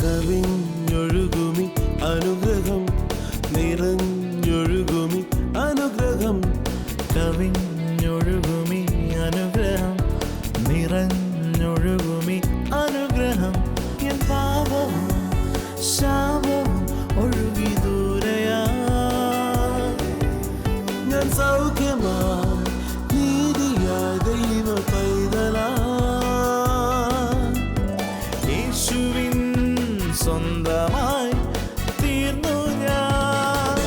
കവിഞ്ഞൊഴുകുമി അനുഗ്രഹം നിറഞ്ഞൊഴുകുമി അനുഗ്രഹം കവിഞ്ഞൊഴുകുമി അനുഗ്രഹം നിറഞ്ഞൊഴുകുമി അനുഗ്രഹം എൻ പാപവും ശാപവും ഒഴുകി ദൂരയാ ഞാൻ സൗഖ്യമാ നീതിയായ ദൈവ പൈതലാ യേശുവിൻ സ്വന്തമായി തീർന്നു ഞാൻ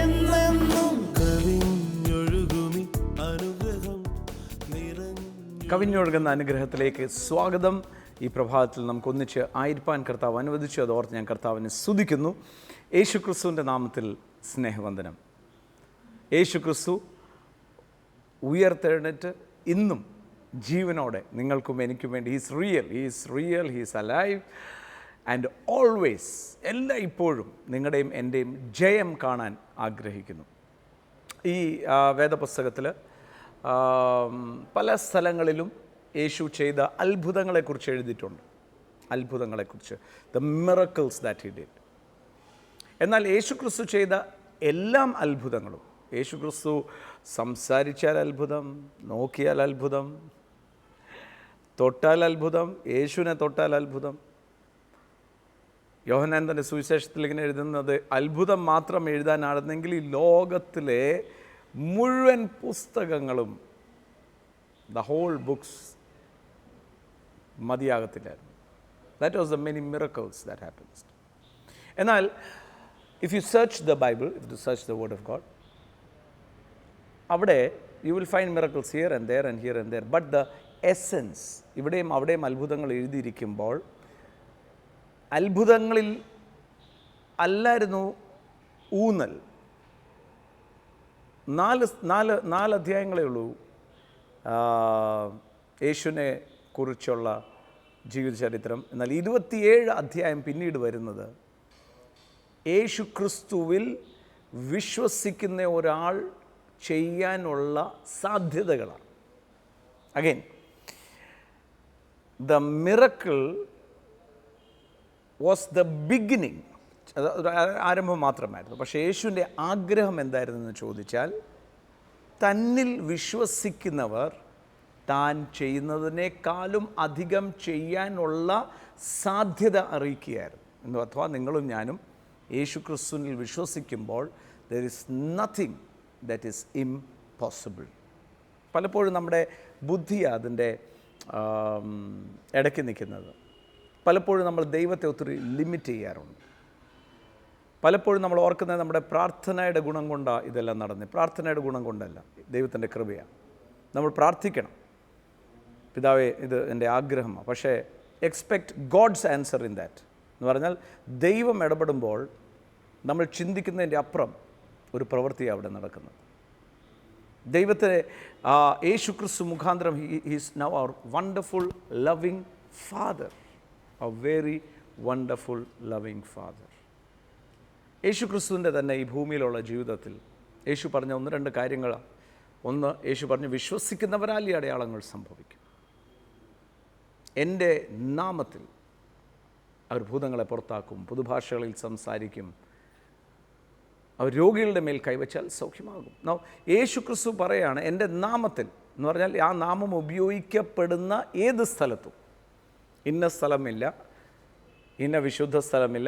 എന്നെന്നും. കവിഞ്ഞൊഴുകുമി അനുഗ്രഹം കവിഞ്ഞൊഴുകുന്ന അനുഗ്രഹത്തിലേക്ക് സ്വാഗതം. ഈ പ്രഭാതത്തിൽ നമുക്കൊന്നിച്ച് ആയിരിക്കാൻ കർത്താവ് അനുവദിച്ചു. അതോർത്ത് ഞാൻ കർത്താവിനെ സ്തുതിക്കുന്നു. യേശു ക്രിസ്തുവിൻ്റെ നാമത്തിൽ സ്നേഹവന്ദനം. യേശു ക്രിസ്തു ഉയർത്തെഴുന്നേറ്റ് ഇന്നും ജീവനോടെ നിങ്ങൾക്കും എനിക്കും വേണ്ടി he's real he's alive and always ഇപ്പോഴും നിങ്ങളുടെയും എൻ്റെയും ജയം കാണാൻ ആഗ്രഹിക്കുന്നു. ഈ വേദപുസ്തകത്തിൽ പല സ്ഥലങ്ങളിലും യേശു ചെയ്ത അത്ഭുതങ്ങളെക്കുറിച്ച് എഴുതിയിട്ടുണ്ട്. അത്ഭുതങ്ങളെക്കുറിച്ച്, the miracles that he did. എന്നാൽ യേശു ക്രിസ്തു ചെയ്ത എല്ലാ അത്ഭുതങ്ങളും, യേശു ക്രിസ്തു സംസാരിച്ചാൽ അത്ഭുതം, നോക്കിയാൽ അത്ഭുതം, തൊട്ടാൽ അത്ഭുതം, യേശുവിനെ തൊട്ടാൽ അത്ഭുതം. യോഹന്നാൻ തൻ്റെ സുവിശേഷത്തിൽ ഇങ്ങനെ എഴുതുന്നത്, അത്ഭുതം മാത്രം എഴുതാനാണെന്നെങ്കിൽ ഈ ലോകത്തിലെ മുഴുവൻ പുസ്തകങ്ങളും, ദ ഹോൾ ബുക്സ് മതിയാകത്തില്ലായിരുന്നു. That was the many miracles that happens. എന്നാൽ if you search the Bible, if you search the word of God, അവിടെ you will find miracles here and there and here and there. But the essence, ഇവിടെയും അവിടെയും അത്ഭുതങ്ങൾ എഴുതിയിരിക്കുമ്പോൾ അത്ഭുതങ്ങളിൽ അല്ലായിരുന്നു ഊന്നൽ. നാല് അധ്യായങ്ങളേ ഉള്ളൂ യേശുവിനെ കുറിച്ചുള്ള ജീവചരിത്രം. എന്നാൽ 27 അധ്യായം പിന്നീട് വരുന്നത് യേശു ക്രിസ്തുവിൽ വിശ്വസിക്കുന്ന ഒരാൾ ചെയ്യാനുള്ള സാധ്യതകളാണ്. Again the miracle was the beginning, ആരംഭം മാത്രമായിരുന്നു. പക്ഷേ യേശുവിൻ്റെ ആഗ്രഹം എന്തായിരുന്നെന്ന് ചോദിച്ചാൽ, തന്നിൽ വിശ്വസിക്കുന്നവർ താൻ ചെയ്യുന്നതിനേക്കാളും അധികം ചെയ്യാനുള്ള സാധ്യത അറിയിക്കുകയായിരുന്നു. അഥവാ നിങ്ങളും ഞാനും യേശു ക്രിസ്തുവിൽ വിശ്വസിക്കുമ്പോൾ there is nothing that is impossible. പലപ്പോഴും നമ്മുടെ ബുദ്ധിയാണ് അതിൻ്റെ ഇടയ്ക്ക് നിൽക്കുന്നത്. പലപ്പോഴും നമ്മൾ ദൈവത്തെ ഒത്തിരി ലിമിറ്റ് ചെയ്യാറുണ്ട്. പലപ്പോഴും നമ്മൾ ഓർക്കുന്നത് നമ്മുടെ പ്രാർത്ഥനയുടെ ഗുണം കൊണ്ടാണ് ഇതെല്ലാം നടന്നത്. പ്രാർത്ഥനയുടെ ഗുണം കൊണ്ടല്ല, ദൈവത്തിൻ്റെ കൃപയാണ്. നമ്മൾ പ്രാർത്ഥിക്കണം, പിതാവേ ഇത് എൻ്റെ ആഗ്രഹമാണ്, പക്ഷേ expect God's answer in that എന്ന് പറഞ്ഞാൽ ദൈവം ഇടപെടുമ്പോൾ നമ്മൾ ചിന്തിക്കുന്നതിൻ്റെ അപ്പുറം ഒരു പ്രവൃത്തിയാണ് അവിടെ നടക്കുന്നത്. ദൈവത്തെ യേശു ക്രിസ്തു മുഖാന്തരം he's now our wonderful loving father, a very wonderful loving father. യേശു ക്രിസ്തുവിൻ്റെ തന്നെ ഈ ഭൂമിയിലുള്ള ജീവിതത്തിൽ യേശു പറഞ്ഞ 1-2 കാര്യങ്ങളാണ്. ഒന്ന്, യേശു പറഞ്ഞു, വിശ്വസിക്കുന്നവരാൽ ഈ അടയാളങ്ങൾ സംഭവിക്കും. എൻ്റെ നാമത്തിൽ അവർ ഭൂതങ്ങളെ പുറത്താക്കും, പുതുഭാഷകളിൽ സംസാരിക്കും, അവർ രോഗികളുടെ മേൽ കൈവച്ചാൽ സൗഖ്യമാകും. യേശു ക്രിസ്തു പറയാണ്, എൻ്റെ നാമത്തിൽ എന്ന് പറഞ്ഞാൽ ആ നാമം ഉപയോഗിക്കപ്പെടുന്ന ഏത് സ്ഥലത്തും, ഇന്ന സ്ഥലമില്ല, ഇന്ന വിശുദ്ധ സ്ഥലമില്ല,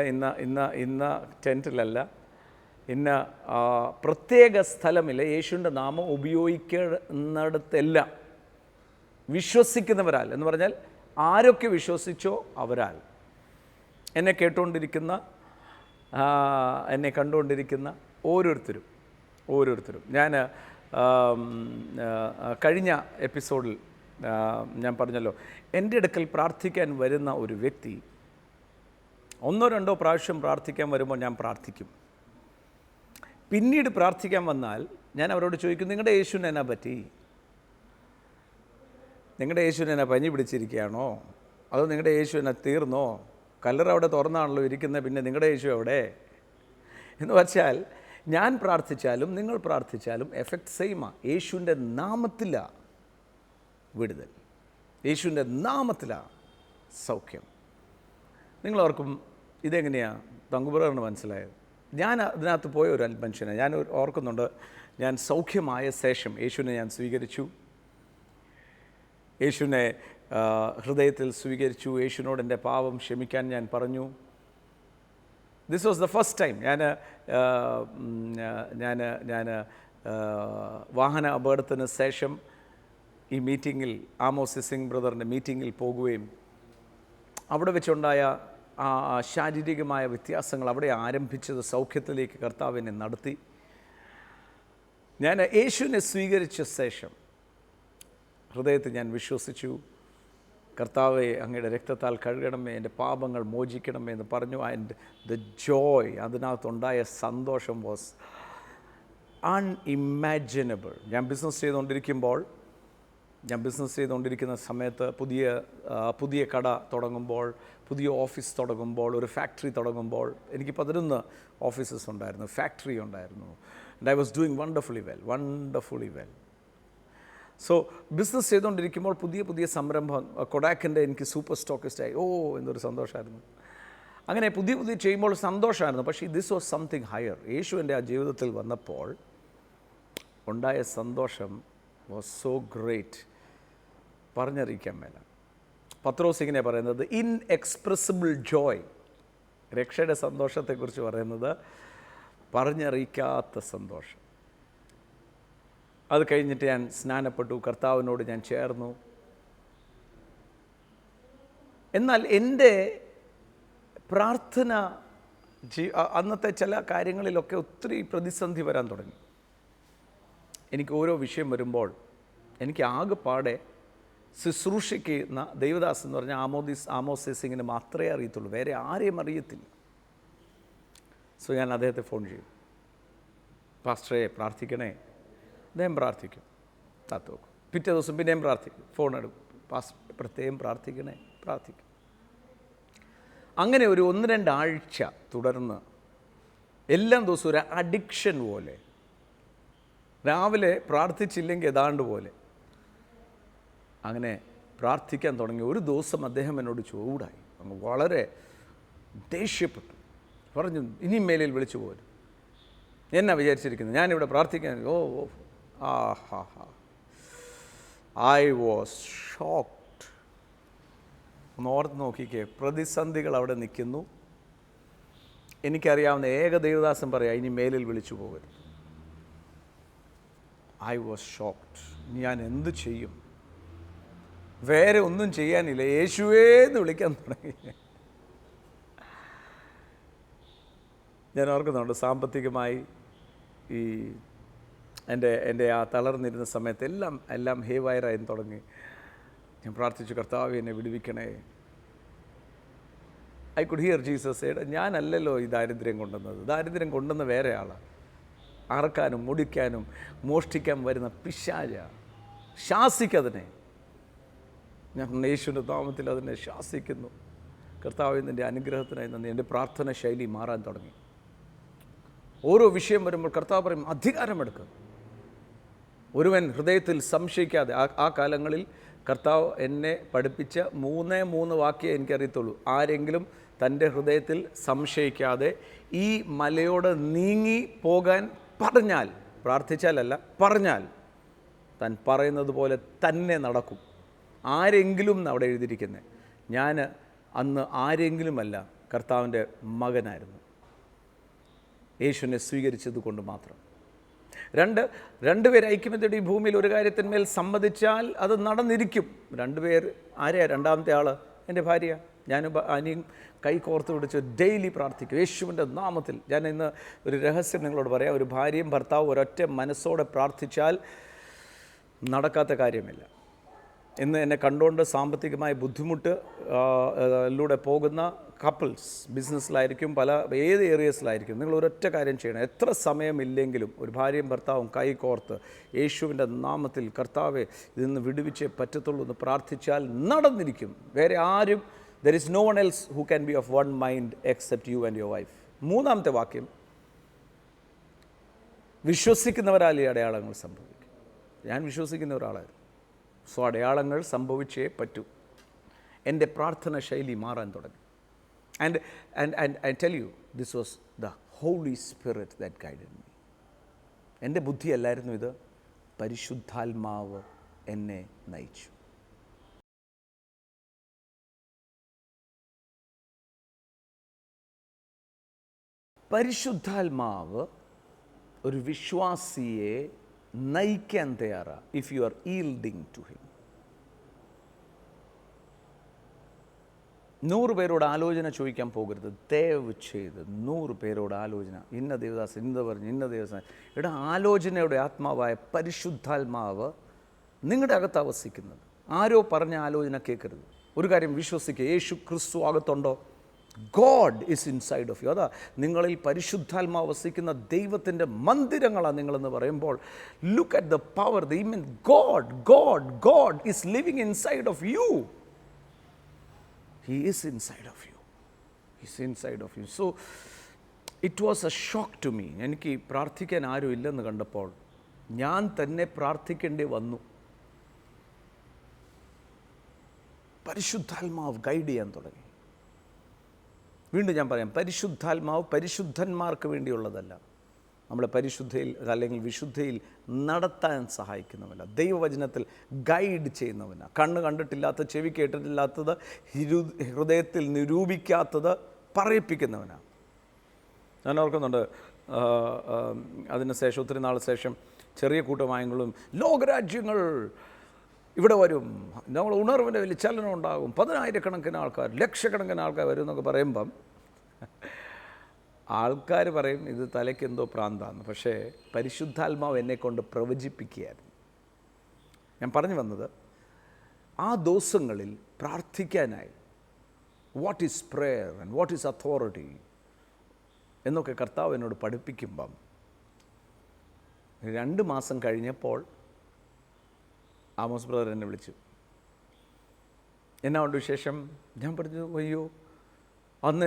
ഇന്ന ടെൻറ്റിലല്ല, ഇന്ന പ്രത്യേക സ്ഥലമില്ല, യേശുവിൻ്റെ നാമം ഉപയോഗിക്കുന്നിടത്തെല്ലാം വിശ്വസിക്കുന്നവരാൽ എന്ന് പറഞ്ഞാൽ ആരൊക്കെ വിശ്വസിച്ചോ അവരാൽ. എന്നെ കേട്ടുകൊണ്ടിരിക്കുന്ന, എന്നെ കണ്ടുകൊണ്ടിരിക്കുന്ന ഓരോരുത്തരും ഞാൻ കഴിഞ്ഞ എപ്പിസോഡിൽ ഞാൻ പറഞ്ഞല്ലോ, എൻ്റെ അടുക്കൽ പ്രാർത്ഥിക്കാൻ വരുന്ന ഒരു വ്യക്തി 1-2 പ്രാവശ്യം പ്രാർത്ഥിക്കാൻ വരുമ്പോൾ ഞാൻ പ്രാർത്ഥിക്കും. പിന്നീട് പ്രാർത്ഥിക്കാൻ വന്നാൽ ഞാൻ അവരോട് ചോദിക്കും, നിങ്ങളുടെ യേശുവിന് എന്നാ പറ്റി? നിങ്ങളുടെ യേശുവിന് എന്നാ പനി പിടിച്ചിരിക്കുകയാണോ? അതോ നിങ്ങളുടെ യേശു എന്നാ തീർന്നോ? കല്ലറ അവിടെ തുറന്നാണല്ലോ ഇരിക്കുന്നത്, പിന്നെ നിങ്ങളുടെ യേശു എവിടെ എന്ന് വെച്ചാൽ, ഞാൻ പ്രാർത്ഥിച്ചാലും നിങ്ങൾ പ്രാർത്ഥിച്ചാലും എഫക്റ്റ് സെയിമാണ്. യേശുവിൻ്റെ നാമത്തിലാണ് വിടുതൽ, യേശുവിൻ്റെ നാമത്തിലാണ് സൗഖ്യം. നിങ്ങളോർക്കും ഇതെങ്ങനെയാണ് തങ്കുബ്രദറിന് മനസ്സിലായത്? ഞാൻ അതിനകത്ത് പോയ ഒരു മനുഷ്യനെ ഞാൻ ഓർക്കുന്നുണ്ട്. ഞാൻ സൗഖ്യമായ ശേഷം യേശുവിനെ ഞാൻ സ്വീകരിച്ചു, യേശുവിനെ ഹൃദയത്തിൽ സ്വീകരിച്ചു. യേശുവിനോട് എൻ്റെ പാപം ക്ഷമിക്കാൻ ഞാൻ പറഞ്ഞു. This was the first time. ഞാൻ വാഹന അപകടത്തിന് ശേഷം ഈ മീറ്റിങ്ങിൽ, ആമോസ് സിംഗ് ബ്രദറിൻ്റെ മീറ്റിങ്ങിൽ പോകുകയും അവിടെ വെച്ചുണ്ടായ ആ ശാരീരികമായ വ്യത്യാസങ്ങൾ അവിടെ ആരംഭിച്ചത് സൗഖ്യത്തിലേക്ക് കർത്താവിനെ നടത്തി. ഞാൻ യേശുവിനെ സ്വീകരിച്ച ശേഷം ഹൃദയത്തിൽ ഞാൻ വിശ്വസിച്ചു, കർത്താവെ അങ്ങയുടെ രക്തത്താൽ കഴുകണമേ, എൻ്റെ പാപങ്ങൾ മോചിക്കണമേ എന്ന് പറഞ്ഞു. ആൻഡ് ദ ജോയ്, അതിനകത്തുണ്ടായ സന്തോഷം വാസ് അൺഇമാജിനബിൾ. ഞാൻ ബിസിനസ് ചെയ്തുകൊണ്ടിരിക്കുന്ന സമയത്ത് പുതിയ കട തുടങ്ങുമ്പോൾ, പുതിയ ഓഫീസ് തുടങ്ങുമ്പോൾ, ഒരു ഫാക്ടറി തുടങ്ങുമ്പോൾ, എനിക്ക് 11 ഓഫീസസ് ഉണ്ടായിരുന്നു, ഫാക്ടറി ഉണ്ടായിരുന്നു. And I was doing wonderfully well. So business ചെയ്തുകൊണ്ടിരിക്കുമ്പോൾ പുതിയ സംരംഭം, കൊഡാക്കിൻ്റെ എനിക്ക് സൂപ്പർ സ്റ്റോക്കിസ്റ്റായി. എന്തൊരു സന്തോഷമായിരുന്നു. അങ്ങനെ പുതിയ ചെയ്യുമ്പോൾ സന്തോഷമായിരുന്നു. പക്ഷേ ദിസ് വാസ് സംതിങ് ഹയർ. യേശു എൻ്റെ ആ ജീവിതത്തിൽ വന്നപ്പോൾ ഉണ്ടായ സന്തോഷം വാസ് സോ ഗ്രേറ്റ്, പറഞ്ഞറിയിക്കാൻ മേല. പത്രോസ് ഇങ്ങനെ പറയുന്നത്, ഇൻഎക്സ്പ്രസിബിൾ ജോയ്. രക്ഷയുടെ സന്തോഷത്തെക്കുറിച്ച് പറയുന്നത് പറഞ്ഞറിയിക്കാത്ത സന്തോഷം. അത് കഴിഞ്ഞിട്ട് ഞാൻ സ്നാനപ്പെട്ടു, കർത്താവിനോട് ഞാൻ ചേർന്നു. എന്നാൽ എൻ്റെ പ്രാർത്ഥന അന്നത്തെ ചില കാര്യങ്ങളിലൊക്കെ ഒത്തിരി പ്രതിസന്ധി വരാൻ തുടങ്ങി. എനിക്ക് ഓരോ വിഷയം വരുമ്പോൾ എനിക്ക് ആകെപ്പാടെ ശുശ്രൂഷയ്ക്ക് ദൈവദാസ് എന്ന് പറഞ്ഞാൽ ആമോസ് സിംഗിന് മാത്രമേ അറിയത്തുള്ളൂ, വേറെ ആരെയും അറിയത്തില്ല. സോ ഞാൻ അദ്ദേഹത്തെ ഫോൺ ചെയ്യും, പാസ്റ്ററെ പ്രാർത്ഥിക്കണേ. അദ്ദേഹം പ്രാർത്ഥിക്കും, കാത്തു നോക്കും. പിറ്റേ ദിവസം പിന്നെയും പ്രാർത്ഥിക്കും, ഫോൺ എടുക്കും, പ്രത്യേകം പ്രാർത്ഥിക്കും. അങ്ങനെ ഒരു 1-2 ആഴ്ച തുടർന്ന് എല്ലാ ദിവസവും ഒരു അഡിക്ഷൻ പോലെ, രാവിലെ പ്രാർത്ഥിച്ചില്ലെങ്കിൽ ഏതാണ്ട് പോലെ അങ്ങനെ പ്രാർത്ഥിക്കാൻ തുടങ്ങി. ഒരു ദിവസം അദ്ദേഹം എന്നോട് ചൂടായി, അങ്ങ് വളരെ ദേഷ്യപ്പെട്ടു, പറഞ്ഞു ഇനിയും മേലിൽ വിളിച്ചു പോരും. എന്നാ വിചാരിച്ചിരിക്കുന്നത്, ഞാനിവിടെ പ്രാർത്ഥിക്കാൻ? I was shocked. ഒന്ന് ഓർത്ത് നോക്കിക്കേ, പ്രതിസന്ധികൾ അവിടെ നിൽക്കുന്നു. എനിക്കറിയാവുന്ന ഏക ദൈവദാസൻ പറയാം, ഇനി മേലിൽ വിളിച്ചു പോകരുത്. I was shocked. ഞാൻ എന്ത് ചെയ്യും? വേറെ ഒന്നും ചെയ്യാനില്ല, യേശുവേന്ന് വിളിക്കാൻ തുടങ്ങി. ഞാൻ ഓർക്കുന്നുണ്ട്, സാമ്പത്തികമായി ഈ എൻ്റെ ആ തളർന്നിരുന്ന സമയത്ത് എല്ലാം ഹേവയറായി തുടങ്ങി. ഞാൻ പ്രാർത്ഥിച്ചു, കർത്താവേ എന്നെ വിടുവിക്കണേ. I could hear Jesus. ഞാനല്ലല്ലോ ഈ ദാരിദ്ര്യം കൊണ്ടുവന്നത്, ദാരിദ്ര്യം കൊണ്ടുവന്ന വേറെ ആളാണ്. അറക്കാനും മുടിക്കാനും മോഷ്ടിക്കാൻ വരുന്ന പിശാച. ശാസിക്കതിനെ. ഞാൻ യേശുവിൻ്റെ നാമത്തിൽ അതിനെ ശാസിക്കുന്നു. കർത്താവേ നിൻ്റെ അനുഗ്രഹത്തിനായി നന്ദി. എൻ്റെ പ്രാർത്ഥന ശൈലി മാറാൻ തുടങ്ങി. ഓരോ വിഷയം വരുമ്പോൾ കർത്താവ് പറയും, അധികാരമെടുക്കുക. ഒരുവൻ ഹൃദയത്തിൽ സംശയിക്കാതെ, ആ കാലങ്ങളിൽ കർത്താവ് എന്നെ പഠിപ്പിച്ച 3 വാക്യേ എനിക്കറിയത്തുള്ളൂ. ആരെങ്കിലും തൻ്റെ ഹൃദയത്തിൽ സംശയിക്കാതെ ഈ മലയോട് നീങ്ങി പോകാൻ പറഞ്ഞാൽ, പ്രാർത്ഥിച്ചാലല്ല, പറഞ്ഞാൽ താൻ പറയുന്നത് പോലെ തന്നെ നടക്കും. ആരെങ്കിലും അവിടെ എഴുതിയിരിക്കുന്നത്. ഞാൻ അന്ന് ആരെങ്കിലുമല്ല, കർത്താവിൻ്റെ മകനായിരുന്നു. യേശുവിനെ സ്വീകരിച്ചത് കൊണ്ട് മാത്രം. രണ്ടുപേർ ഐക്യമത്യയുടെ ഈ ഭൂമിയിൽ ഒരു കാര്യത്തിന്മേൽ സമ്മതിച്ചാൽ അത് നടന്നിരിക്കും. 2 പേർ ആരെയാ? രണ്ടാമത്തെ ആൾ എൻ്റെ ഭാര്യ. ഞാനും അനിയും കൈ കോർത്ത് പിടിച്ച് ഡെയിലി പ്രാർത്ഥിക്കും യേശുവിൻ്റെ നാമത്തിൽ. ഞാൻ ഇന്ന് ഒരു രഹസ്യം നിങ്ങളോട് പറയാം. ഒരു ഭാര്യയും ഭർത്താവും ഒരൊറ്റ മനസ്സോടെ പ്രാർത്ഥിച്ചാൽ നടക്കാത്ത കാര്യമില്ല. ഇന്ന് എന്നെ കണ്ടുകൊണ്ട് സാമ്പത്തികമായ ബുദ്ധിമുട്ടിലൂടെ പോകുന്ന കപ്പിൾസ്, ബിസിനസ്സിലായിരിക്കും, ഏത് ഏരിയസിലായിരിക്കും, നിങ്ങൾ ഒരൊറ്റ കാര്യം ചെയ്യണം. എത്ര സമയമില്ലെങ്കിലും ഒരു ഭാര്യയും ഭർത്താവും കൈ കോർത്ത് യേശുവിൻ്റെ നാമത്തിൽ, കർത്താവെ ഇതിന്ന് വിടുവിച്ചേ പറ്റത്തുള്ളൂ എന്ന് പ്രാർത്ഥിച്ചാൽ നടന്നിരിക്കും. വേറെ ആരും there is no one else who can be of one mind except you and your wife. മൂന്നാമത്തെ വാക്യം, വിശ്വസിക്കുന്നവരാൽ ഈ അടയാളങ്ങൾ സംഭവിക്കും. ഞാൻ വിശ്വസിക്കുന്ന ഒരാളായിരുന്നു. സോ അടയാളങ്ങൾ സംഭവിച്ചേ പറ്റൂ. എൻ്റെ പ്രാർത്ഥന ശൈലി മാറാൻ തുടങ്ങി. And I tell you, this was the Holy Spirit that guided me. എൻ്റെ ബുദ്ധിയല്ലായിരുന്നു ഇത്, പരിശുദ്ധാത്മാവ് എന്നെ നയിച്ചു. പരിശുദ്ധാത്മാവ് ഒരു വിശ്വാസിയെ നയിക്കാൻ തയ്യാറാണ് if you are yielding to him. 100 പേരോട് ആലോചന ചോദിക്കാൻ പോകരുത്. ദയവ് ചെയ്ത് 100 പേരോട് ആലോചന, ഇന്ന ദേവദാസ് ഇന്ന പറഞ്ഞു, ഇന്ന ദേവദാസ്. ഇവിടെ ആലോചനയുടെ ആത്മാവായ പരിശുദ്ധാത്മാവ് നിങ്ങളുടെ അകത്ത് വസിക്കുന്നത്. ആരോ പറഞ്ഞ ആലോചന കേൾക്കരുത്. ഒരു കാര്യം വിശ്വസിക്കുക, യേശു ക്രിസ്തു അകത്തുണ്ടോ? God is inside of you. അതാ നിങ്ങളിൽ പരിശുദ്ധാത്മാവ് വസിക്കുന്ന ദൈവത്തിൻ്റെ മന്ദിരങ്ങളാണ് നിങ്ങളെന്ന് പറയുമ്പോൾ, look at the power, the ഇമൻ God is living inside of you. He is inside of you. He's inside of you. So it was a shock to me. എനിക്ക് പ്രാർത്ഥിക്കാൻ ആരും ഇല്ലെന്ന് കണ്ടപ്പോൾ ഞാൻ തന്നെ പ്രാർത്ഥിക്കേണ്ടി വന്നു. പരിശുദ്ധാത്മാവ് ഗൈഡ് ചെയ്യാൻ തുടങ്ങി. വീണ്ടും ഞാൻ പറയാം, പരിശുദ്ധാത്മാവ് പരിശുദ്ധന്മാർക്ക് വേണ്ടിയുള്ളതല്ല, നമ്മളെ പരിശുദ്ധയിൽ അല്ലെങ്കിൽ വിശുദ്ധയിൽ നടത്താൻ സഹായിക്കുന്നവനാണ്. ദൈവവചനത്തിൽ ഗൈഡ് ചെയ്യുന്നവനാണ്. കണ്ണ് കണ്ടിട്ടില്ലാത്ത, ചെവി കേട്ടിട്ടില്ലാത്തത്, ഹൃദയത്തിൽ നിരൂപിക്കാത്തത് പറയിപ്പിക്കുന്നവനാണ്. ഞാൻ ഓർക്കുന്നുണ്ട്, അതിന് ശേഷം ഒത്തിരി നാൾ ശേഷം ചെറിയ കൂട്ടമായെങ്കിലും ലോകരാജ്യങ്ങൾ ഇവിടെ വരും, നമ്മൾ ഉണർവിൻ്റെ വലിയ ചലനം ഉണ്ടാകും, 10,000-കണക്കിന് ആൾക്കാർ, ലക്ഷക്കണക്കിന് ആൾക്കാർ വരും എന്നൊക്കെ പറയുമ്പം ആൾക്കാർ പറയും ഇത് തലയ്ക്ക് എന്തോ പ്രാന്താണ്. പക്ഷേ പരിശുദ്ധാത്മാവ് എന്നെക്കൊണ്ട് പ്രവചിപ്പിക്കുകയായിരുന്നു. ഞാൻ പറഞ്ഞു വന്നത്, ആ ദിവസങ്ങളിൽ പ്രാർത്ഥിക്കാനായി what is prayer and what is authority എന്നൊക്കെ കർത്താവ് എന്നോട് പഠിപ്പിക്കുമ്പം 2 മാസം കഴിഞ്ഞപ്പോൾ ആമോസ് ബ്രദർ എന്നെ വിളിച്ചു. എന്നാ ഉണ്ട് വിശേഷം? ഞാൻ പറഞ്ഞു, അയ്യോ അന്ന്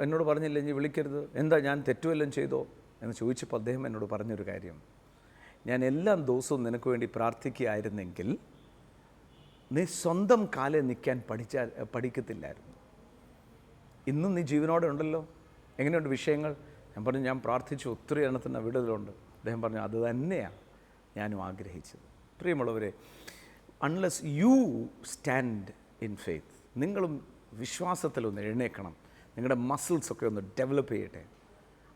എന്നോട് പറഞ്ഞില്ല ഇനി വിളിക്കരുത്, എന്താ ഞാൻ തെറ്റുവല്ലം ചെയ്തോ എന്ന് ചോദിച്ചപ്പോൾ അദ്ദേഹം എന്നോട് പറഞ്ഞൊരു കാര്യം, ഞാൻ എല്ലാ ദിവസവും നിനക്ക് വേണ്ടി പ്രാർത്ഥിക്കുകയായിരുന്നെങ്കിൽ നീ സ്വന്തം കാലം നിൽക്കാൻ പഠിക്കത്തില്ലായിരുന്നു. ഇന്നും നീ ജീവനോടെ ഉണ്ടല്ലോ, എങ്ങനെയുണ്ട് വിഷയങ്ങൾ? ഞാൻ പറഞ്ഞു, ഞാൻ പ്രാർത്ഥിച്ചു, ഒത്തിരി എണ്ണത്തിന് വിടുതലുണ്ട്. അദ്ദേഹം പറഞ്ഞു, അത് തന്നെയാണ് ഞാനും ആഗ്രഹിച്ചത്. പ്രിയമുള്ളവരെ, unless you stand in faith, നിങ്ങളും വിശ്വാസത്തിലൊന്ന് എഴുന്നേക്കണം. നിങ്ങളുടെ മസിൽസൊക്കെ ഒന്ന് ഡെവലപ്പ് ചെയ്യട്ടെ.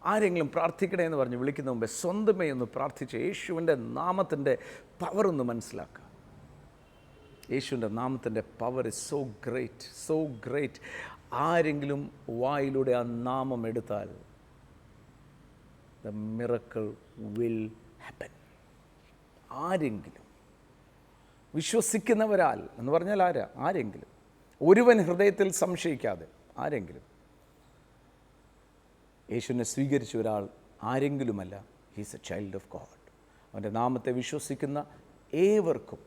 ആരെങ്കിലും പ്രാർത്ഥിക്കണേ എന്ന് പറഞ്ഞ് വിളിക്കുന്ന മുമ്പേ സ്വന്തമേ ഒന്ന് പ്രാർത്ഥിച്ച് യേശുവിൻ്റെ നാമത്തിൻ്റെ പവർ ഒന്ന് മനസ്സിലാക്കുക. യേശുവിൻ്റെ നാമത്തിൻ്റെ power is so great, so great. ആരെങ്കിലും വായിലൂടെ ആ നാമം എടുത്താൽ ദ മിറക്കിൾ വിൽ ഹാപ്പൻ. ആരെങ്കിലും വിശ്വസിക്കുന്നവരാൽ എന്ന് പറഞ്ഞാൽ ആരെങ്കിലും, ഒരുവൻ ഹൃദയത്തിൽ സംശയിക്കാതെ ആരെങ്കിലും യേശുവിനെ സ്വീകരിച്ച ഒരാൾ ആരെങ്കിലുമല്ല, he's a child of God. അവൻ്റെ നാമത്തെ വിശ്വസിക്കുന്ന ഏവർക്കും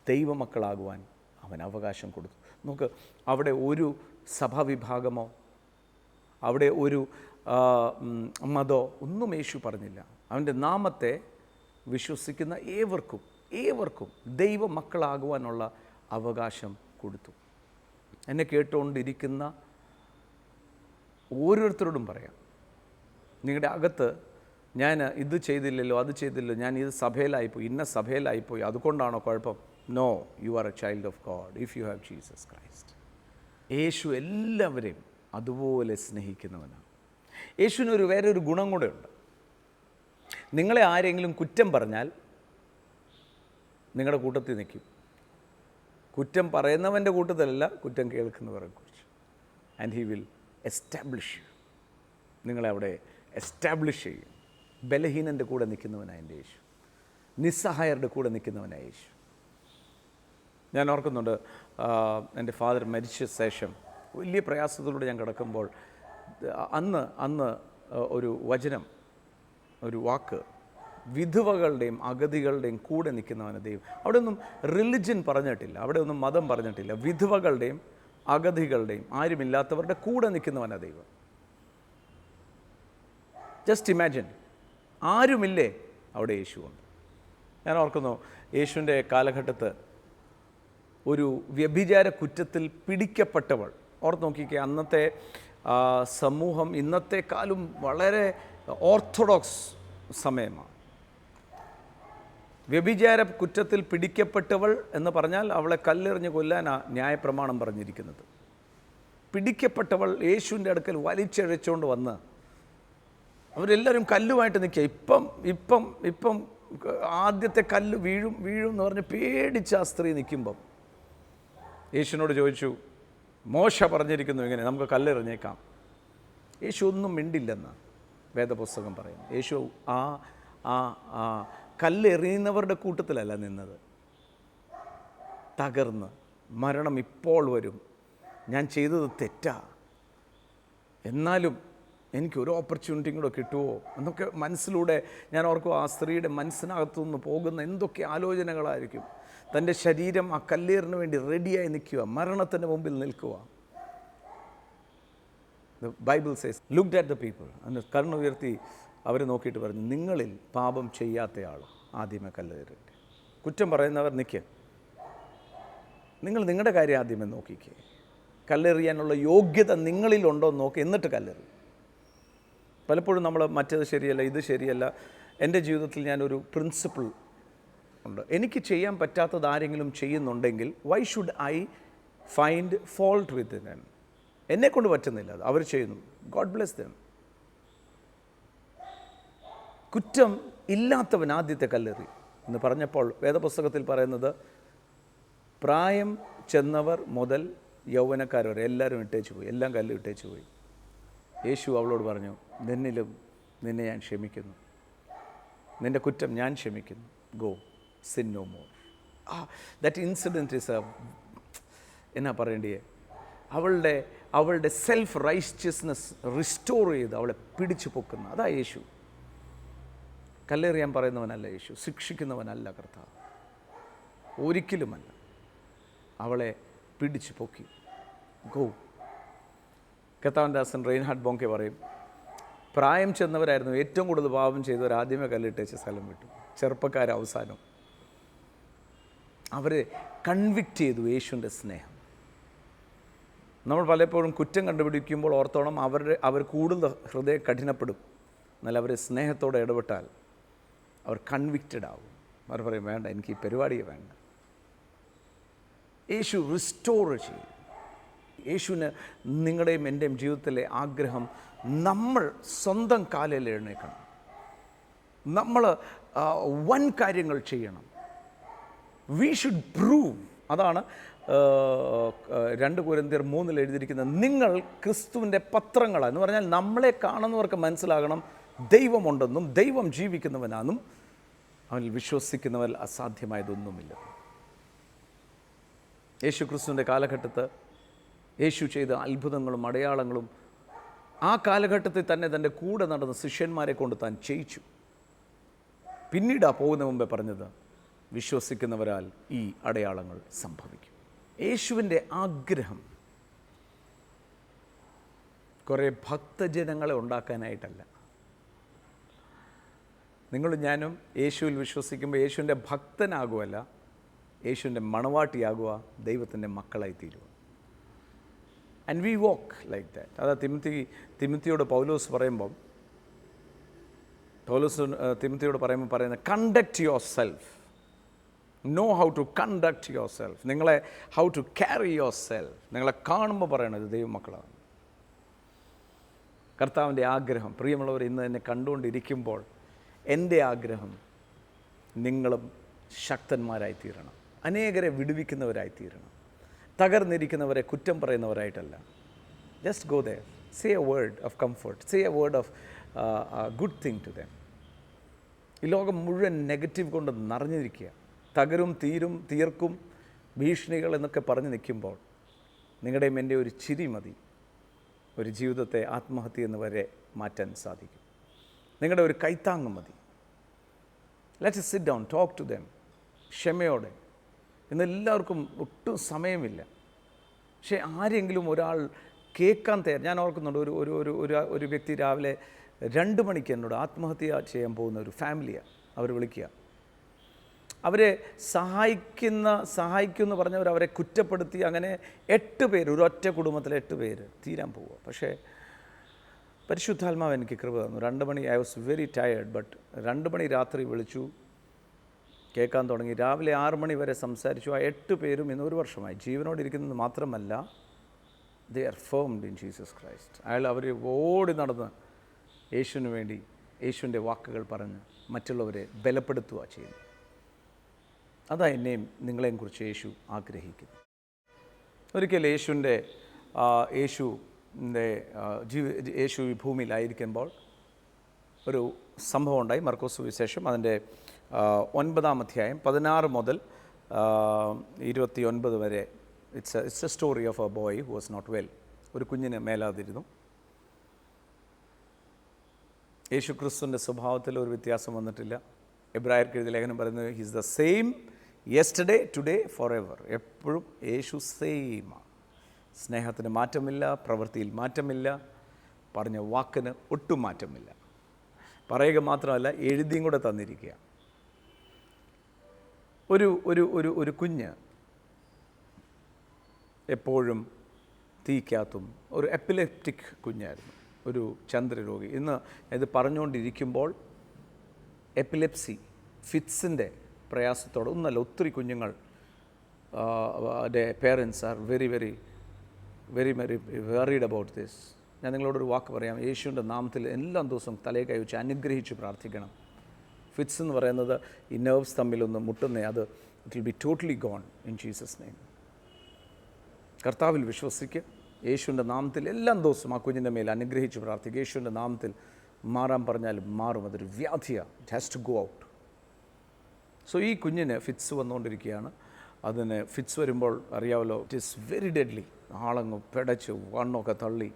ദൈവമക്കളാകുവാൻ അവൻ അവകാശം കൊടുത്തു. നമുക്ക് അവിടെ ഒരു സഭാവിഭാഗമോ അവിടെ ഒരു മതമോ ഒന്നും യേശു പറഞ്ഞില്ല. അവൻ്റെ നാമത്തെ വിശ്വസിക്കുന്ന ഏവർക്കും ദൈവമക്കളാകുവാനുള്ള അവകാശം കൊടുത്തു. എന്നെ കേട്ടുകൊണ്ടിരിക്കുന്ന ഓരോരുത്തരോടും പറയാം, നിങ്ങളുടെ അകത്ത് ഞാൻ ഇത് ചെയ്തില്ലല്ലോ, അത് ചെയ്തില്ലല്ലോ, ഞാൻ ഇത് സഭയിലായിപ്പോയി, ഇന്ന സഭയിലായിപ്പോയി, അതുകൊണ്ടാണോ കുഴപ്പം? No, you are a child of God if you have Jesus Christ. യേശു എല്ലാവരെയും അതുപോലെ സ്നേഹിക്കുന്നവനാണ്. യേശുവിനൊരു വേറൊരു ഗുണം കൂടെ ഉണ്ട്. നിങ്ങളെ ആരെങ്കിലും കുറ്റം പറഞ്ഞാൽ നിങ്ങളുടെ കൂട്ടത്തിൽ നിൽക്കും. കുറ്റം പറയുന്നവൻ്റെ കൂട്ടത്തിലല്ല, കുറ്റം കേൾക്കുന്നവരെ കുറിച്ച്. And he will establish you. നിങ്ങളെ അവിടെ എസ്റ്റാബ്ലിഷ് ചെയ്യും. ബലഹീനൻ്റെ കൂടെ നിൽക്കുന്നവനായ എൻ്റെ യേശു, നിസ്സഹായരുടെ കൂടെ നിൽക്കുന്നവനായ യേശു. ഞാൻ ഓർക്കുന്നുണ്ട്, എൻ്റെ ഫാദർ മരിച്ച ശേഷം വലിയ പ്രയാസത്തിലൂടെ ഞാൻ കിടക്കുമ്പോൾ അന്ന് ഒരു വചനം, ഒരു വാക്ക്, വിധവകളുടെയും അഗതികളുടെയും കൂടെ നിൽക്കുന്നവന് ദൈവം. അവിടെ ഒന്നും റിലിജൻ പറഞ്ഞിട്ടില്ല, അവിടെ ഒന്നും മതം പറഞ്ഞിട്ടില്ല. വിധവകളുടെയും അഗതികളുടെയും ആരുമില്ലാത്തവരുടെ കൂടെ നിൽക്കുന്നവനാണ് ദൈവം. ജസ്റ്റ് ഇമാജിൻ, ആരുമില്ലേ, അവിടെ യേശുവുണ്ട്. ഞാൻ ഓർക്കുന്നു, യേശുവിൻ്റെ കാലഘട്ടത്ത് ഒരു വ്യഭിചാര കുറ്റത്തിൽ പിടിക്കപ്പെട്ടവൾ, ഓർത്ത് നോക്കിക്കേ, അന്നത്തെ സമൂഹം ഇന്നത്തെക്കാളും വളരെ ഓർത്തഡോക്സ് സമയമാണ്. വ്യഭിചാര കുറ്റത്തിൽ പിടിക്കപ്പെട്ടവൾ എന്ന് പറഞ്ഞാൽ അവളെ കല്ലെറിഞ്ഞ് കൊല്ലാനാണ് ന്യായപ്രമാണം പറഞ്ഞിരിക്കുന്നത്. പിടിക്കപ്പെട്ടവൾ യേശുവിൻ്റെ അടുക്കൽ വലിച്ചഴച്ചുകൊണ്ട് വന്ന് അവരെല്ലാവരും കല്ലുമായിട്ട് നിൽക്കുക. ഇപ്പം ആദ്യത്തെ കല്ല് വീഴും എന്ന് പറഞ്ഞ് പേടിച്ച് ആ സ്ത്രീ നിൽക്കുമ്പം യേശുവിനോട് ചോദിച്ചു, മോശ പറഞ്ഞിരിക്കുന്നു ഇങ്ങനെ, നമുക്ക് കല്ലെറിഞ്ഞേക്കാം. യേശു ഒന്നും മിണ്ടില്ലെന്ന് വേദപുസ്തകം പറയുന്നു. യേശു ആ കല്ലെറിയുന്നവരുടെ കൂട്ടത്തിലല്ല നിന്നത്. തകർന്ന് മരണം ഇപ്പോൾ വരും, ഞാൻ ചെയ്തത് തെറ്റാ, എന്നാലും എനിക്കൊരു ഓപ്പർച്യൂണിറ്റിയും കൂടെ കിട്ടുമോ എന്നൊക്കെ മനസ്സിലൂടെ ഞാൻ ഓർക്കും. ആ സ്ത്രീയുടെ മനസ്സിനകത്തുനിന്ന് പോകുന്ന എന്തൊക്കെ ആലോചനകളായിരിക്കും. തൻ്റെ ശരീരം ആ കല്ലേറിന് വേണ്ടി റെഡിയായി നിൽക്കുക, മരണത്തിൻ്റെ മുമ്പിൽ നിൽക്കുക. The Bible says, looked at the people. അന്ന് കണ്ണുയർത്തി അവരെ നോക്കിയിട്ട് പറഞ്ഞു, നിങ്ങളിൽ പാപം ചെയ്യാത്തയാൾ ആദ്യമേ കല്ലെറിയട്ടെ. കുറ്റം പറയുന്നവർ നിൽക്കുക, നിങ്ങൾ നിങ്ങളുടെ കാര്യം ആദ്യമേ നോക്കിക്കേ. കല്ലെറിയാനുള്ള യോഗ്യത നിങ്ങളിലുണ്ടോ എന്ന് നോക്കി, എന്നിട്ട് കല്ലെറി. പലപ്പോഴും നമ്മൾ മറ്റേത് ശരിയല്ല, ഇത് ശരിയല്ല. എൻ്റെ ജീവിതത്തിൽ ഞാനൊരു പ്രിൻസിപ്പിൾ ഉണ്ട്. എനിക്ക് ചെയ്യാൻ പറ്റാത്തത് ആരെങ്കിലും ചെയ്യുന്നുണ്ടെങ്കിൽ why should I find fault with them? എന്നെക്കൊണ്ട് പറ്റുന്നില്ല, അത് അവർ ചെയ്യുന്നു, ഗോഡ് ബ്ലെസ് ദം. കുറ്റം ഇല്ലാത്തവൻ ആദ്യത്തെ കല്ലെറി എന്ന് പറഞ്ഞപ്പോൾ വേദപുസ്തകത്തിൽ പറയുന്നത്, പ്രായം ചെന്നവർ മുതൽ യൗവനക്കാർ വരെ എല്ലാവരും ഇട്ടേച്ചു പോയി, എല്ലാം കല്ല് ഇട്ടേച്ചു പോയി. യേശു അവളോട് പറഞ്ഞു, നിന്നെ ഞാൻ ക്ഷമിക്കുന്നു, നിൻ്റെ കുറ്റം ഞാൻ ക്ഷമിക്കുന്നു, go sin no more. That incident is എന്നാ പറയേണ്ടിയേ, അവളുടെ സെൽഫ് റൈറ്റ്യസ്നെസ് റിസ്റ്റോർ ചെയ്ത് അവളെ പിടിച്ചു പൊക്കുന്ന, അതാ യേശു. കല്ലെറിയാൻ പറയുന്നവനല്ല യേശു, ശിക്ഷിക്കുന്നവനല്ല കർത്താവ്, ഒരിക്കലുമല്ല. അവളെ പിടിച്ചു പൊക്കി, ഗോ. കർത്താവിൻ്റെ ദാസൻ റെയിൻഹാർഡ് ബോങ്കെ പറയും, പ്രായം ചെന്നവരായിരുന്നു ഏറ്റവും കൂടുതൽ പാപം ചെയ്തവർ ആദ്യമേ കല്ലിട്ടേച്ച് സ്ഥലം വിട്ടു, ചെറുപ്പക്കാർ അവസാനം. അവരെ കൺവിക്റ്റ് ചെയ്തു യേശുവിൻ്റെ സ്നേഹം. നമ്മൾ പലപ്പോഴും കുറ്റം കണ്ടുപിടിക്കുമ്പോൾ ഓർത്തോണം, അവർ കൂടുതൽ ഹൃദയം കഠിനപ്പെടും. എന്നാൽ അവർ സ്നേഹത്തോടെ ഇടപെട്ടാൽ അവർ കൺവിക്റ്റഡ് ആവും. അവർ പറയും, വേണ്ട, എനിക്ക് ഈ പരിപാടിയെ വേണ്ട. യേശു റിസ്റ്റോർ ചെയ്യും. യേശുവിന് നിങ്ങളുടെയും എൻ്റെയും ജീവിതത്തിലെ ആഗ്രഹം, നമ്മൾ സ്വന്തം കാലിൽ എഴുന്നേൽക്കണം, നമ്മൾ വൻ കാര്യങ്ങൾ ചെയ്യണം. We should prove. അതാണ് 2 കൊരിന്ത്യർ 3 എഴുതിയിരിക്കുന്നത്, നിങ്ങൾ ക്രിസ്തുവിൻ്റെ പത്രങ്ങളാണ് എന്ന് പറഞ്ഞാൽ നമ്മളെ കാണുന്നവർക്ക് മനസ്സിലാകണം ദൈവമുണ്ടെന്നും ദൈവം ജീവിക്കുന്നവനാണെന്നും അവനിൽ വിശ്വസിക്കുന്നവർ അസാധ്യമായതൊന്നുമില്ല. യേശു ക്രിസ്തുവിൻ്റെ കാലഘട്ടത്ത് യേശു ചെയ്ത അത്ഭുതങ്ങളും അടയാളങ്ങളും ആ കാലഘട്ടത്തിൽ തന്നെ തൻ്റെ കൂടെ നടന്ന ശിഷ്യന്മാരെ കൊണ്ട് താൻ ചെയ്യിച്ചു. പിന്നീടാ പോകുന്ന മുമ്പേ പറഞ്ഞത്, വിശ്വസിക്കുന്നവരാൽ ഈ അടയാളങ്ങൾ സംഭവിക്കും. യേശുവിൻ്റെ ആഗ്രഹം കുറേ ഭക്തജനങ്ങളെ ഉണ്ടാക്കാനായിട്ടല്ല. നിങ്ങളും ഞാനും യേശുവിൽ വിശ്വസിക്കുമ്പോൾ യേശുവിൻ്റെ ഭക്തനാകുമല്ല, യേശുവിൻ്റെ മണവാട്ടിയാകുക, ദൈവത്തിൻ്റെ മക്കളായി തീരുക. And we walk like that. അതാ തിമത്തിയോട് പൗലോസ് പറയുമ്പം, തിമത്തിയോട് പറയുന്നത്, conduct yourself, know how to conduct yourself, നിങ്ങളെ how to carry yourself. നിങ്ങളെ കാണുമ്പോൾ പറയണത് ദൈവമക്കളാണ്. കർത്താവിൻ്റെ ആഗ്രഹം, പ്രിയമുള്ളവർ, ഇന്ന് എന്നെ കണ്ടുകൊണ്ടിരിക്കുമ്പോൾ എൻ്റെ ആഗ്രഹം നിങ്ങളും ശക്തന്മാരായി തീരണം, അനേകരെ വിടുവിക്കുന്നവരായി തീരണം, തകർന്നിരിക്കുന്നവരെ കുറ്റം പറയുന്നവരായിട്ടല്ല. Just go there, say a word of comfort, say a word of good thing to them. ഈ ലോകം മുഴുവൻ നെഗറ്റീവ് കൊണ്ട് നിറഞ്ഞിരിക്കുക, തകരും തീർക്കും ഭീഷണികൾ എന്നൊക്കെ പറഞ്ഞ് നിൽക്കുമ്പോൾ നിങ്ങളുടെയും എൻ്റെ ഒരു ചിരി മതി ഒരു ജീവിതത്തെ ആത്മഹത്യ എന്ന് വരെ മാറ്റാൻ സാധിക്കും. നിങ്ങളുടെ ഒരു കൈത്താങ്ങ് മതി. Let us sit down, talk to them, ക്ഷമയോടെ. ഇന്ന് എല്ലാവർക്കും ഒട്ടും സമയമില്ല. പക്ഷേ ആരെങ്കിലും ഒരാൾ കേൾക്കാൻ തയ്യാർ. ഞാൻ ഓർക്കുന്നുണ്ട്, ഒരു ഒരു ഒരു ഒരു ഒരു വ്യക്തി രാവിലെ 2 മണിക്ക് എന്നോട് ആത്മഹത്യ ചെയ്യാൻ പോകുന്ന ഒരു ഫാമിലിയാണ്. അവർ വിളിക്കുക. അവരെ സഹായിക്കുമെന്ന് പറഞ്ഞവർ അവരെ കുറ്റപ്പെടുത്തി. അങ്ങനെ 8 പേര്, ഒരൊറ്റ കുടുംബത്തിലെ 8 പേര് തീരാൻ പോവുക. പക്ഷേ പരിശുദ്ധാത്മാവ് എനിക്ക് കൃപ തന്നു. 2 മണി, I was very tired, but 2 മണി രാത്രി വിളിച്ചു, കേൾക്കാൻ തുടങ്ങി. രാവിലെ 6 മണി വരെ സംസാരിച്ചു. ആ 8 പേരും ഇന്ന് 1 വർഷമായി ജീവനോട് ഇരിക്കുന്നത് മാത്രമല്ല, they are firmed in Jesus Christ. അവർ ഓടി നടന്ന് യേശുവിന് വേണ്ടി യേശുവിൻ്റെ വാക്കുകൾ പറഞ്ഞ് മറ്റുള്ളവരെ ബലപ്പെടുത്തുക ചെയ്യുന്നു. അതാ എന്നെയും നിങ്ങളെയും കുറിച്ച് യേശു ആഗ്രഹിക്കുന്നു. ഒരിക്കൽ യേശു ഈ ഭൂമിയിലായിരിക്കുമ്പോൾ ഒരു സംഭവം ഉണ്ടായി. മർക്കോസ് സുവിശേഷം അതിൻ്റെ 9-ാം അധ്യായം 16 മുതൽ 29 വരെ. It's a story of a boy who was not well. ഒരു കുഞ്ഞിന് മേലാതിരുന്നു. യേശു ക്രിസ്തുവിൻ്റെ സ്വഭാവത്തിൽ ഒരു വ്യത്യാസം വന്നിട്ടില്ല. എബ്രായർക്ക് എഴുതിയ ലേഖനം പറയുന്നത് he is the same yesterday today for ever. എപ്പോഴും യേശു സെയിമാണ്. സ്നേഹത്തിന് മാറ്റമില്ല, പ്രവൃത്തിയിൽ മാറ്റമില്ല, പറഞ്ഞ വാക്കിന് ഒട്ടും മാറ്റമില്ല. പറയുക മാത്രമല്ല, എഴുതിയും കൂടെ തന്നിരിക്കുക. ഒരു ഒരു ഒരു ഒരു കുഞ്ഞ് എപ്പോഴും തീക്കകത്തും, ഒരു എപ്പിലെപ്റ്റിക് കുഞ്ഞായിരുന്നു, ഒരു ചന്ദ്രരോഗി. ഇന്ന് ഇത് പറഞ്ഞുകൊണ്ടിരിക്കുമ്പോൾ എപ്പിലെപ്സി, ഫിറ്റ്സിൻ്റെ പ്രയാസത്തോടെ ഒന്നല്ല, ഒത്തിരി കുഞ്ഞുങ്ങൾ parents are very very very very worried about this. ഞാൻ നിങ്ങളോടൊരു വാക്ക് പറയാം. യേശുവിൻ്റെ നാമത്തിൽ എല്ലാ ദിവസവും തലയെ കൈവച്ച് അനുഗ്രഹിച്ച് പ്രാർത്ഥിക്കണം. ഫിറ്റ്സ് എന്ന് പറയുന്നത് ഈ നെർവ്സ് തമ്മിലൊന്ന് മുട്ടുന്നേ, അത് it will be totally gone in Jesus name. കർത്താവിൽ വിശ്വസിക്കുക. യേശുവിൻ്റെ നാമത്തിൽ എല്ലാ ദിവസവും ആ കുഞ്ഞിൻ്റെ മേൽ അനുഗ്രഹിച്ച് പ്രാർത്ഥിക്കുക. യേശുവിൻ്റെ നാമത്തിൽ മാറാൻ പറഞ്ഞാൽ മാറും. അതൊരു വ്യാധിയാണ്. It has to go out. So ഈ കുഞ്ഞിന് ഫിറ്റ്സ് വന്നുകൊണ്ടിരിക്കുകയാണ്. അതിന് ഫിറ്റ്സ് വരുമ്പോൾ അറിയാമല്ലോ, ഇറ്റ് ഈസ് വെരി ഡെഡ്ലി. ആളങ്ങ് പിടച്ച് വണ്ണമൊക്കെ തള്ളി.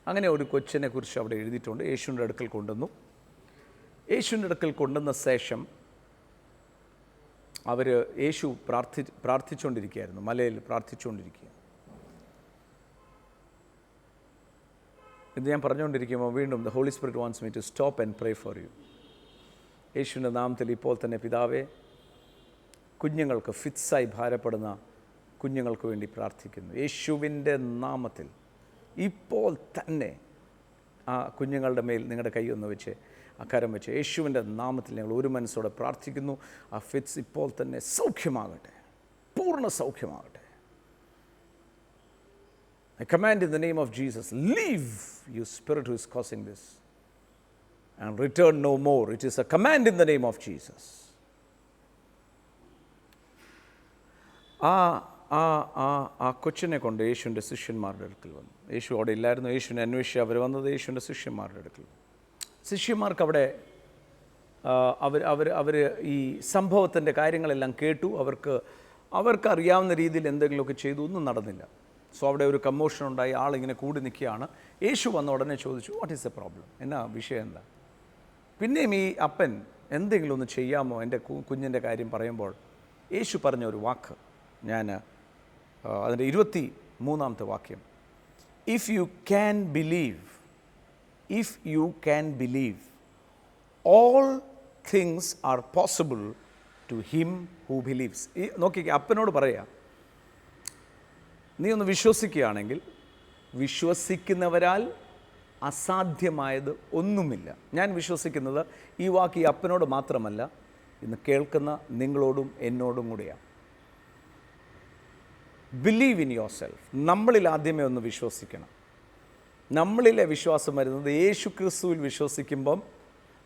അങ്ങനെ ഒരു കൊച്ചിനെ കുറിച്ച് അവിടെ എഴുതിയിട്ടുണ്ട്. യേശുവിൻ്റെ അടുക്കൽ കൊണ്ടുവന്നു. യേശുവിൻ്റെ അടുക്കൽ കൊണ്ടുവന്ന ശേഷം യേശു പ്രാർത്ഥിച്ചുകൊണ്ടിരിക്കുകയായിരുന്നു. മലയിൽ പ്രാർത്ഥിച്ചുകൊണ്ടിരിക്കുക. ഇത് ഞാൻ പറഞ്ഞുകൊണ്ടിരിക്കുമ്പോൾ വീണ്ടും the Holy Spirit wants me to stop and pray for you. യേശുവിൻ്റെ നാമത്തിൽ ഇപ്പോൾ തന്നെ പിതാവേ, കുഞ്ഞുങ്ങൾക്ക് ഫിറ്റ്സായി ഭാരപ്പെടുന്ന കുഞ്ഞുങ്ങൾക്ക് വേണ്ടി പ്രാർത്ഥിക്കുന്നു. യേശുവിൻ്റെ നാമത്തിൽ ഇപ്പോൾ തന്നെ ആ കുഞ്ഞുങ്ങളുടെ മേൽ നിങ്ങളുടെ കൈയൊന്ന് വെച്ച്, അക്കരം വെച്ച്, യേശുവിൻ്റെ നാമത്തിൽ ഞങ്ങൾ ഒരു മനസ്സോടെ പ്രാർത്ഥിക്കുന്നു. ആ ഫിറ്റ്സ് ഇപ്പോൾ തന്നെ സൗഖ്യമാകട്ടെ, പൂർണ്ണ സൗഖ്യമാകട്ടെ. I command in the name of Jesus, leave, you spirit who is causing this, and return no more. It is a command in the name of Jesus. ആ കൊച്ചിനെ കൊണ്ട് യേശുവിൻ്റെ ശിഷ്യന്മാരുടെ അടുക്കൽ വന്നു. യേശു അവിടെ ഇല്ലായിരുന്നു. യേശുവിനെ അന്വേഷിച്ച് അവർ വന്നത് യേശുവിൻ്റെ ശിഷ്യന്മാരുടെ അടുക്കൽ. ശിഷ്യന്മാർക്ക് അവിടെ അവർ ഈ സംഭവത്തിൻ്റെ കാര്യങ്ങളെല്ലാം കേട്ടു. അവർക്ക് അറിയാവുന്ന രീതിയിൽ എന്തെങ്കിലുമൊക്കെ ചെയ്തു. ഒന്നും നടന്നില്ല. സോ അവിടെ ഒരു കമ്മോഷൻ ഉണ്ടായി. ആളിങ്ങനെ കൂടി നിൽക്കുകയാണ്. യേശു വന്ന ഉടനെ ചോദിച്ചു, വാട്ട് ഈസ് എ പ്രോബ്ലം? എന്നാ വിഷയം എന്താ? പിന്നെയും ഈ അപ്പൻ എന്തെങ്കിലും ഒന്ന് ചെയ്യാമോ എൻ്റെ കുഞ്ഞിൻ്റെ കാര്യം പറയുമ്പോൾ യേശു പറഞ്ഞ ഒരു വാക്ക്, ഞാൻ അതിൻ്റെ 23-ാമത്തെ വാക്യം, if you can believe all things are possible to him who believes. ഈ നോക്കിക്കേ, അപ്പനോട് പറയാം, നീ ഒന്ന് വിശ്വസിക്കുകയാണെങ്കിൽ വിശ്വസിക്കുന്നവരാൽ അസാധ്യമായത് ഒന്നുമില്ല. ഞാൻ വിശ്വസിക്കുന്നത് ഈ വാക്ക് ഈ അപ്പനോട് മാത്രമല്ല, ഇന്ന് കേൾക്കുന്ന നിങ്ങളോടും എന്നോടും കൂടിയാണ്. Believe in your self. നമ്മളിൽ ആദ്യമേ ഒന്ന് വിശ്വസിക്കണം. നമ്മളിലെ വിശ്വാസം വരുന്നത് യേശു ക്രിസ്തുവിൽ വിശ്വസിക്കുമ്പം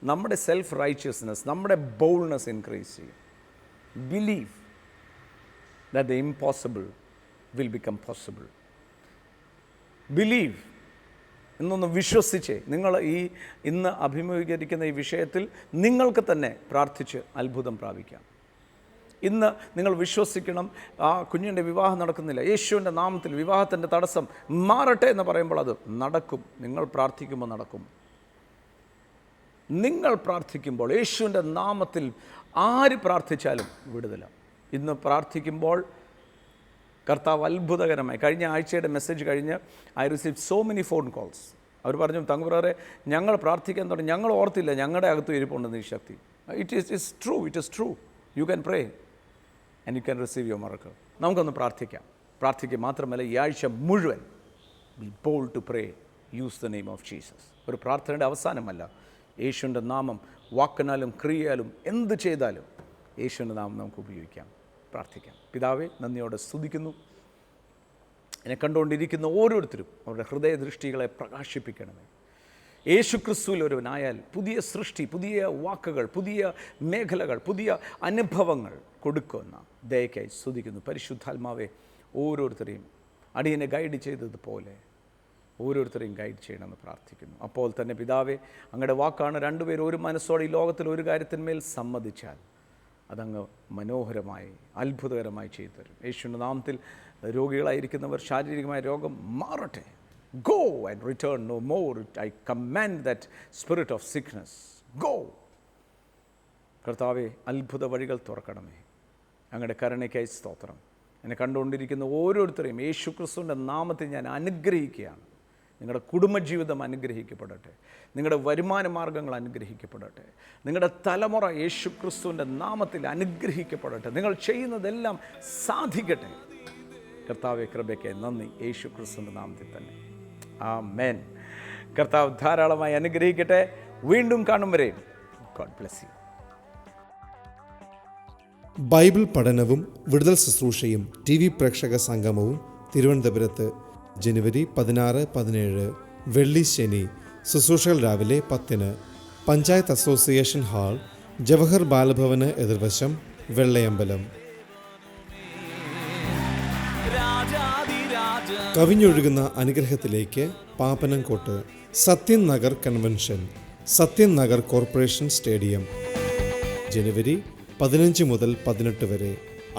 നമ്മുടെ സെൽഫ് റൈച്ചിയസ്നെസ്, നമ്മുടെ ബോൾഡ്നെസ് ഇൻക്രീസ് ചെയ്യും. Believe that the impossible will become possible. Believe. എന്നൊന്ന് വിശ്വസിച്ച് നിങ്ങൾ ഇന്ന് അഭിമുഖീകരിക്കുന്ന ഈ വിഷയത്തിൽ നിങ്ങൾക്ക് തന്നെ പ്രാർത്ഥിച്ച് അത്ഭുതം പ്രാപിക്കാം. ഇന്ന് നിങ്ങൾ വിശ്വസിക്കണം, ആ കുഞ്ഞിൻ്റെ വിവാഹം നടക്കുന്നില്ല, യേശുവിൻ്റെ നാമത്തിൽ വിവാഹത്തിൻ്റെ തടസ്സം മാറട്ടെ എന്ന് പറയുമ്പോൾ അത് നടക്കും. നിങ്ങൾ പ്രാർത്ഥിക്കുമ്പോൾ നടക്കും. നിങ്ങൾ പ്രാർത്ഥിക്കുമ്പോൾ യേശുവിൻ്റെ നാമത്തിൽ ആര് പ്രാർത്ഥിച്ചാലും വിടുതല. ഇന്ന് പ്രാർത്ഥിക്കുമ്പോൾ കർത്താവ് അത്ഭുതകരമായി കഴിഞ്ഞ ആഴ്ചയുടെ മെസ്സേജ് കഴിഞ്ഞ് I receive so many phone calls. അവർ പറഞ്ഞു, തങ്കുബ്രദറെ ഞങ്ങൾ പ്രാർത്ഥിക്കാൻ തുടങ്ങി, ഞങ്ങൾ ഓർത്തില്ല ഞങ്ങളുടെ അകത്തും ഇരിപ്പുണ്ടെന്ന് ഈ ശക്തി. It is true. You can pray and you can receive your miracle. നമുക്കൊന്ന് പ്രാർത്ഥിക്കുക മാത്രമല്ല ഈ ആഴ്ച മുഴുവൻ be bold to pray, use the name of Jesus. ഒരു പ്രാർത്ഥനയുടെ അവസാനമല്ല, യേശുവിൻ്റെ നാമം വാക്കിനാലും ക്രിയയാലും എന്ത് ചെയ്താലും യേശുവിൻ്റെ നാമം നമുക്ക് ഉപയോഗിക്കാം. പ്രാർത്ഥിക്കാം. പിതാവേ, നന്ദിയോടെ സ്തുതിക്കുന്നു. എന്നെ കണ്ടുകൊണ്ടിരിക്കുന്ന ഓരോരുത്തരും അവരുടെ ഹൃദയദൃഷ്ടികളെ പ്രകാശിപ്പിക്കണമേ. യേശു ക്രിസ്തുവിൽ ഒരുവനായാൽ പുതിയ സൃഷ്ടി, പുതിയ വാക്കുകൾ, പുതിയ മേഖലകൾ, പുതിയ അനുഭവങ്ങൾ കൊടുക്കുന്ന ദയക്കായി സ്തുതിക്കുന്നു. പരിശുദ്ധാത്മാവെ, ഓരോരുത്തരെയും അടിയനെ ഗൈഡ് ചെയ്തതുപോലെ ഓരോരുത്തരെയും ഗൈഡ് ചെയ്യണമെന്ന് പ്രാർത്ഥിക്കുന്നു. അപ്പോൾ തന്നെ പിതാവേ, അങ്ങയുടെ വാക്കാണ്, രണ്ടുപേരും ഒരു മനസ്സോടെ ഈ ലോകത്തിൽ ഒരു കാര്യത്തിന്മേൽ സമ്മതിച്ചാൽ അതങ്ങ് മനോഹരമായി അത്ഭുതകരമായി ചെയ്തു തരും. യേശുവിൻ്റെ നാമത്തിൽ രോഗികളായിരിക്കുന്നവർ ശാരീരികമായ രോഗം മാറട്ടെ. Go and return no more. I command that spirit of sickness. Go. കർത്താവെ, അത്ഭുത വഴികൾ തുറക്കണമേ. അങ്ങയുടെ കരുണയ്ക്കായി സ്തോത്രം. എന്നെ കണ്ടുകൊണ്ടിരിക്കുന്ന ഓരോരുത്തരെയും യേശു ക്രിസ്തുവിൻ്റെ നാമത്തിൽ ഞാൻ അനുഗ്രഹിക്കുകയാണ്. നിങ്ങളുടെ കുടുംബജീവിതം അനുഗ്രഹിക്കപ്പെടട്ടെ. നിങ്ങളുടെ വരുമാന മാർഗ്ഗങ്ങൾ അനുഗ്രഹിക്കപ്പെടട്ടെ. നിങ്ങളുടെ തലമുറ യേശു ക്രിസ്തുവിൻ്റെ നാമത്തിൽ അനുഗ്രഹിക്കപ്പെടട്ടെ. നിങ്ങൾ ചെയ്യുന്നതെല്ലാം സാധിക്കട്ടെ. കർത്താവെ, കൃപയ്ക്ക് നന്ദി, യേശു ക്രിസ്തുവിൻ്റെ നാമത്തിൽ തന്നെ. ആമേൻ. കർത്താവ് ധാരാളമായി അനുഗ്രഹിക്കട്ടെ. വീണ്ടും കാണും വരെ ഗോഡ് ബ്ലെസ് യു. ബൈബിൾ പഠനവും വിടുതൽ ശുശ്രൂഷയും TV പ്രേക്ഷക സംഗമവും തിരുവനന്തപുരത്ത് ജനുവരി 16, 17 വെള്ളി, ശനി. ശുശ്രൂഷകൾ രാവിലെ 10-ന്. പഞ്ചായത്ത് അസോസിയേഷൻ ഹാൾ, ജവഹർ ബാലഭവന് എതിർവശം, വെള്ളയമ്പലം. കവിഞ്ഞൊഴുകുന്ന അനുഗ്രഹത്തിലേക്ക് Pappanamcode Sathyan Nagar convention, Sathyan Nagar corporation stadium, ജനുവരി 15 മുതൽ 18 വരെ.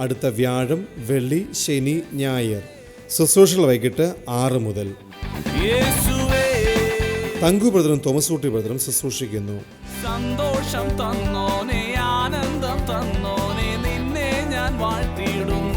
അടുത്ത വ്യാഴം, വെള്ളി, ശനി, ഞായർ. ശുശ്രൂഷകൾ വൈകിട്ട് 6 മുതൽ. തങ്കു ബ്രദറും തോമസ് ഊട്ടി ബ്രദറും ശുശ്രൂഷിക്കുന്നു. സന്തോഷം തന്നോനെ, ആനന്ദം തന്നോനെ, നിന്നെ ഞാൻ വാഴ്ത്തിയിടുന്നു.